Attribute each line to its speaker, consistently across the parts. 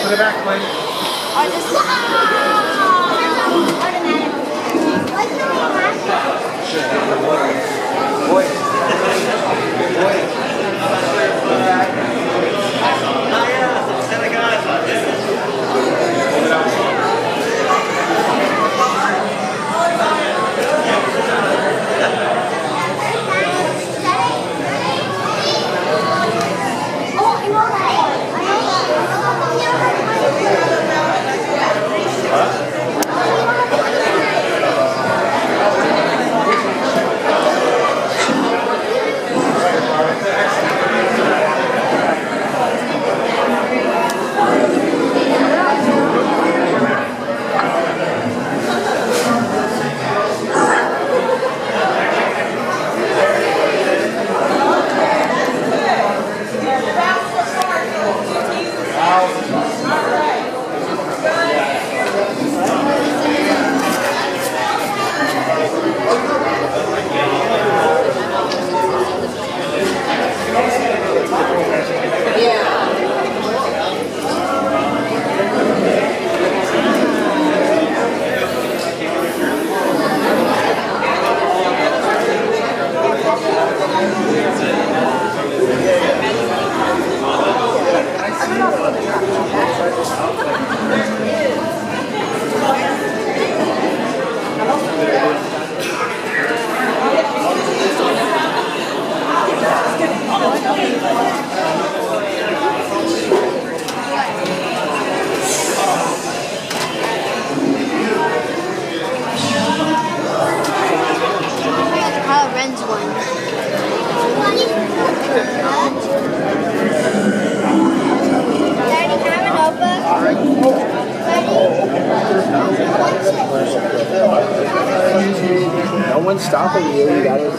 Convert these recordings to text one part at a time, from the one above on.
Speaker 1: Put it back, please.
Speaker 2: Or just
Speaker 3: No one's stopping you. You gotta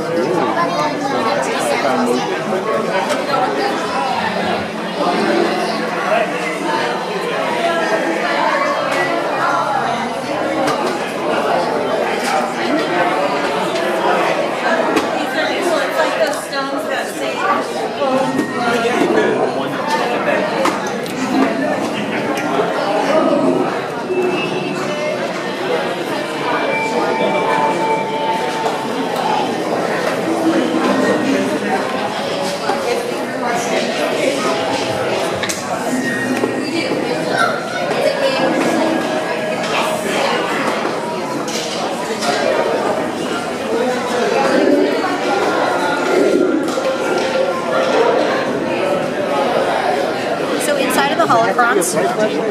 Speaker 4: holocrons,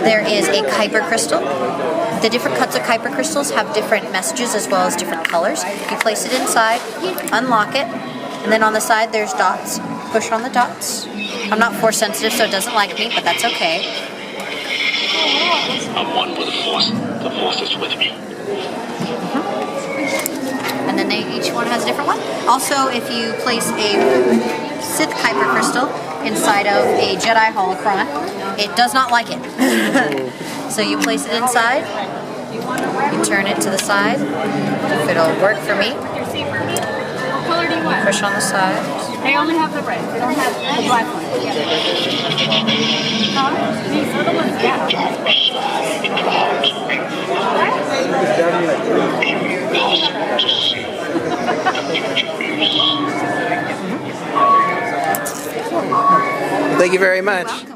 Speaker 4: there is a Kuiper crystal. The different cuts of Kuiper crystals have different messages as well as different colors. You place it inside, unlock it, and then on the side there's dots. Push on the dots. I'm not force sensitive, so it doesn't like me, but that's okay.
Speaker 5: I'm one with the Force. The Force is with me.
Speaker 4: And then each one has a different one. Also, if you place a Sith Kuiper crystal inside of a Jedi holocron, it does not like it. So you place it inside, you turn it to the side, if it'll work for me.
Speaker 2: what color do you want?
Speaker 4: Push on the side.
Speaker 2: They only have the red. They don't have the black one. These are the ones, yeah.
Speaker 3: Thank you very much.